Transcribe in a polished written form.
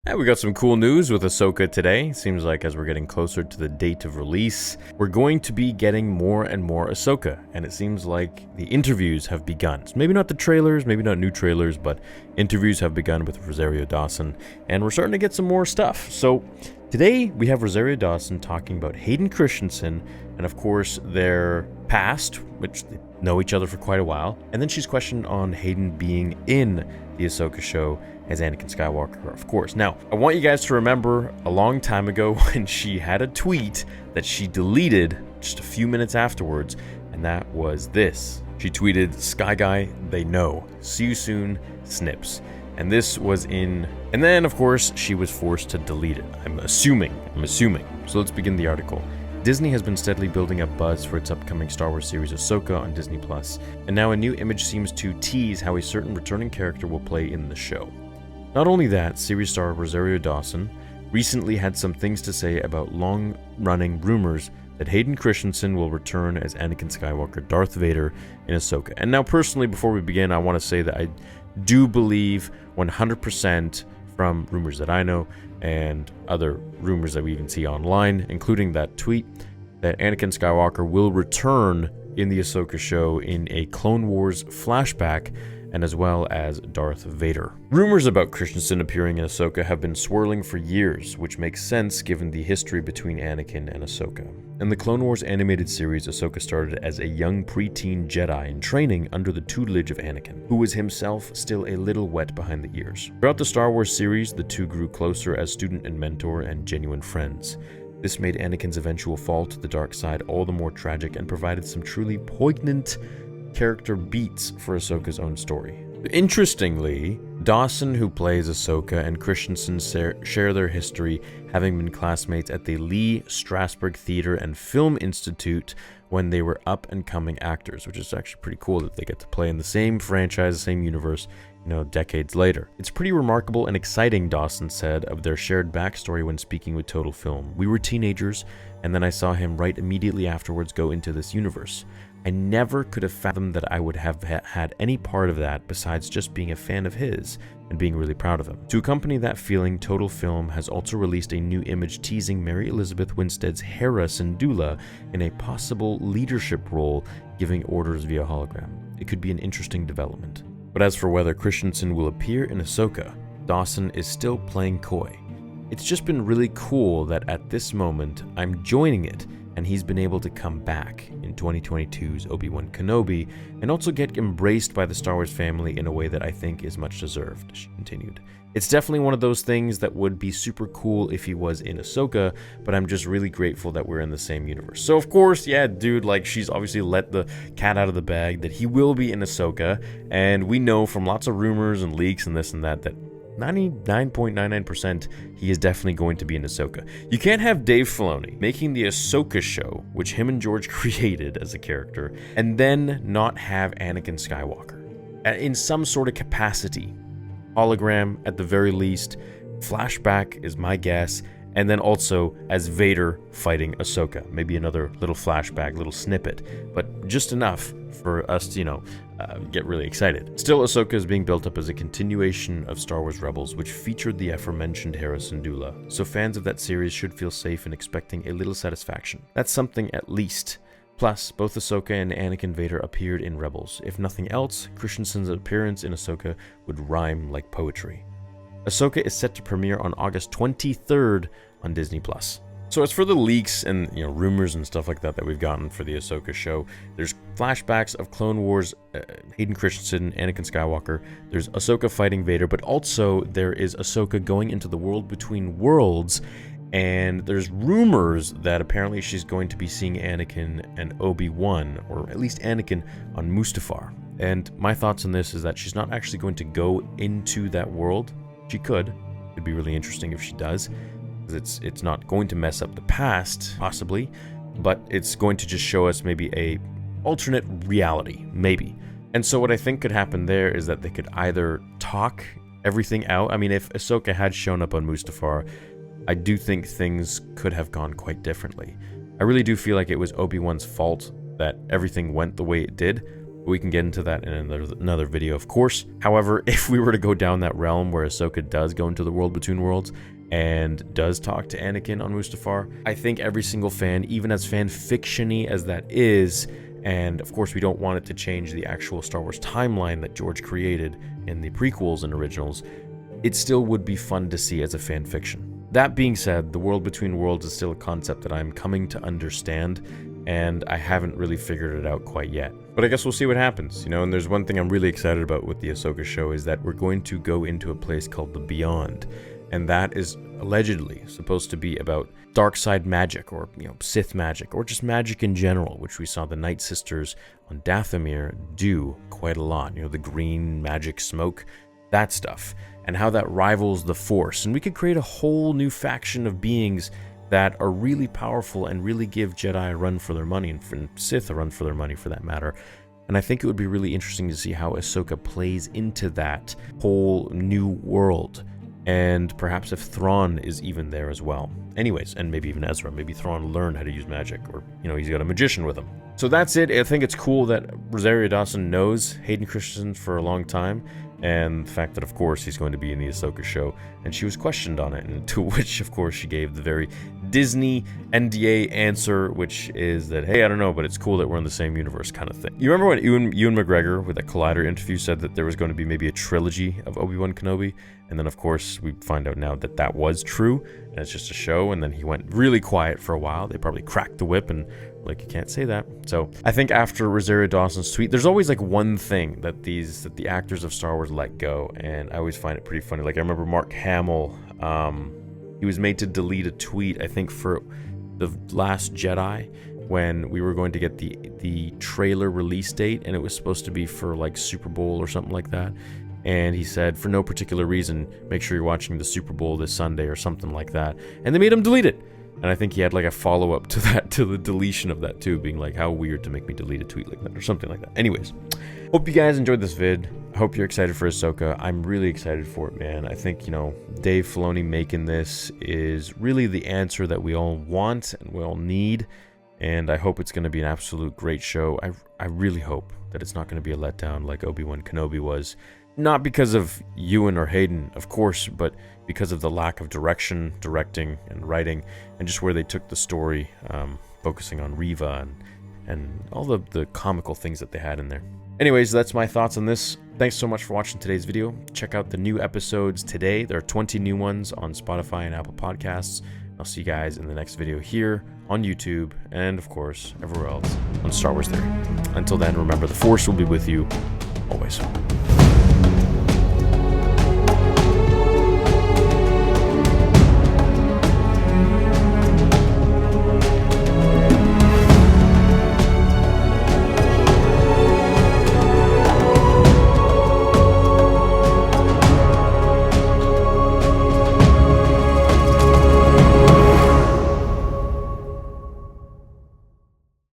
Yeah, we got some cool news with Ahsoka today. Seems like as we're getting closer to the date of release, we're going to be getting more and more Ahsoka, and it seems like the interviews have begun. So maybe not the trailers, maybe not new trailers, but interviews have begun with Rosario Dawson, and we're starting to get some more stuff. So today we have Rosario Dawson talking about Hayden Christensen, and of course their past, which they know each other for quite a while, and then she's questioned on Hayden being in the Ahsoka show as Anakin Skywalker, of course. Now, I want you guys to remember a long time ago when she had a tweet that she deleted just a few minutes afterwards, and that was this. She tweeted, "Sky Guy, they know. See you soon, Snips." And this was in... And then, of course, she was forced to delete it. I'm assuming. So let's begin the article. Disney has been steadily building up buzz for its upcoming Star Wars series Ahsoka on Disney+, and now a new image seems to tease how a certain returning character will play in the show. Not only that, series star Rosario Dawson recently had some things to say about long-running rumors that Hayden Christensen will return as Anakin Skywalker, Darth Vader in Ahsoka. And now personally, before we begin, I want to say that I do believe 100% from rumors that I know and other rumors that we even see online, including that tweet, that Anakin Skywalker will return in the Ahsoka show in a Clone Wars flashback, and as well as Darth Vader. Rumors about Christensen appearing in Ahsoka have been swirling for years, which makes sense given the history between Anakin and Ahsoka. In the Clone Wars animated series, Ahsoka started as a young preteen Jedi in training under the tutelage of Anakin, who was himself still a little wet behind the ears. Throughout the Star Wars series, the two grew closer as student and mentor and genuine friends. This made Anakin's eventual fall to the dark side all the more tragic and provided some truly poignant character beats for Ahsoka's own story. Interestingly, Dawson, who plays Ahsoka, and Christensen share their history, having been classmates at the Lee Strasberg Theater and Film Institute when they were up-and-coming actors, which is actually pretty cool that they get to play in the same franchise, the same universe, decades later. It's pretty remarkable and exciting, Dawson said of their shared backstory when speaking with Total Film. "We were teenagers, and then I saw him right immediately afterwards go into this universe. I never could have fathomed that I would have had any part of that besides just being a fan of his and being really proud of him." To accompany that feeling, Total Film has also released a new image teasing Mary Elizabeth Winstead's Hera Syndulla in a possible leadership role, giving orders via hologram. It could be an interesting development. But as for whether Christensen will appear in Ahsoka, Dawson is still playing coy. "It's just been really cool that at this moment I'm joining it, and he's been able to come back in 2022's Obi-Wan Kenobi and also get embraced by the Star Wars family in a way that I think is much deserved," she continued. "It's definitely one of those things that would be super cool if he was in Ahsoka, but I'm just really grateful that we're in the same universe." So of course, yeah, dude, she's obviously let the cat out of the bag that he will be in Ahsoka, and we know from lots of rumors and leaks and this and that 99.99% he is definitely going to be in Ahsoka. You can't have Dave Filoni making the Ahsoka show, which him and George created as a character, and then not have Anakin Skywalker in some sort of capacity. Hologram at the very least, flashback is my guess, and then also as Vader fighting Ahsoka. Maybe another little flashback, little snippet, but just enough for us to, get really excited. Still, Ahsoka is being built up as a continuation of Star Wars Rebels, which featured the aforementioned Hera Syndulla, so fans of that series should feel safe in expecting a little satisfaction. That's something at least. Plus, both Ahsoka and Anakin Vader appeared in Rebels. If nothing else, Christensen's appearance in Ahsoka would rhyme like poetry. Ahsoka is set to premiere on August 23rd on Disney+. So as for the leaks and rumors and stuff like that we've gotten for the Ahsoka show, there's flashbacks of Clone Wars, Hayden Christensen, Anakin Skywalker. There's Ahsoka fighting Vader, but also there is Ahsoka going into the world between worlds, and there's rumors that apparently she's going to be seeing Anakin and Obi-Wan, or at least Anakin, on Mustafar. And my thoughts on this is that she's not actually going to go into that world. She could. It'd be really interesting if she does. It's not going to mess up the past, possibly, but it's going to just show us maybe a alternate reality, maybe. And so what I think could happen there is that they could either talk everything out. I mean, if Ahsoka had shown up on Mustafar, I do think things could have gone quite differently. I really do feel like it was Obi-Wan's fault that everything went the way it did, We can get into that in another video, of course. However, if we were to go down that realm where Ahsoka does go into the world between worlds and does talk to Anakin on Mustafar, I think every single fan, even as fan fiction-y as that is, and of course we don't want it to change the actual Star Wars timeline that George created in the prequels and originals, it still would be fun to see as a fan fiction. That being said, the world between worlds is still a concept that I'm coming to understand, and I haven't really figured it out quite yet. But I guess we'll see what happens, and there's one thing I'm really excited about with the Ahsoka show is that we're going to go into a place called the Beyond, and that is allegedly supposed to be about dark side magic, or Sith magic, or just magic in general, which we saw the Night Sisters on Dathomir do quite a lot. The green magic smoke, that stuff, and how that rivals the Force. And we could create a whole new faction of beings that are really powerful and really give Jedi a run for their money, and Sith a run for their money for that matter. And I think it would be really interesting to see how Ahsoka plays into that whole new world. And perhaps if Thrawn is even there as well. Anyways, and maybe even Ezra. Maybe Thrawn learned how to use magic, or, he's got a magician with him. So that's it. I think it's cool that Rosario Dawson knows Hayden Christensen for a long time, and the fact that, of course, he's going to be in the Ahsoka show, and she was questioned on it, and to which, of course, she gave the very Disney NDA answer, which is that, hey, I don't know, but it's cool that we're in the same universe kind of thing. You remember when Ewan McGregor, with that Collider interview, said that there was going to be maybe a trilogy of Obi-Wan Kenobi? And then, of course, we find out now that that was true, and it's just a show, and then he went really quiet for a while. They probably cracked the whip, and you can't say that. So I think after Rosario Dawson's tweet, there's always one thing that the actors of Star Wars let go, and I always find it pretty funny. I remember Mark Hamill, he was made to delete a tweet, I think for The Last Jedi, when we were going to get the trailer release date, and it was supposed to be for Super Bowl or something like that. And he said, for no particular reason, make sure you're watching the Super Bowl this Sunday or something like that. And they made him delete it. And I think he had a follow-up to that, to the deletion of that too, being how weird to make me delete a tweet like that or something like that. Anyways, hope you guys enjoyed this vid. I hope you're excited for Ahsoka. I'm really excited for it, man. I think, Dave Filoni making this is really the answer that we all want and we all need. And I hope it's going to be an absolute great show. I really hope that it's not going to be a letdown like Obi-Wan Kenobi was. Not because of Ewan or Hayden, of course, but because of the lack of direction, directing, and writing, and just where they took the story, focusing on Reva and all the comical things that they had in there. Anyways, that's my thoughts on this. Thanks so much for watching today's video. Check out the new episodes today. There are 20 new ones on Spotify and Apple Podcasts. I'll see you guys in the next video here on YouTube, and of course, everywhere else on Star Wars Theory. Until then, remember, the Force will be with you always.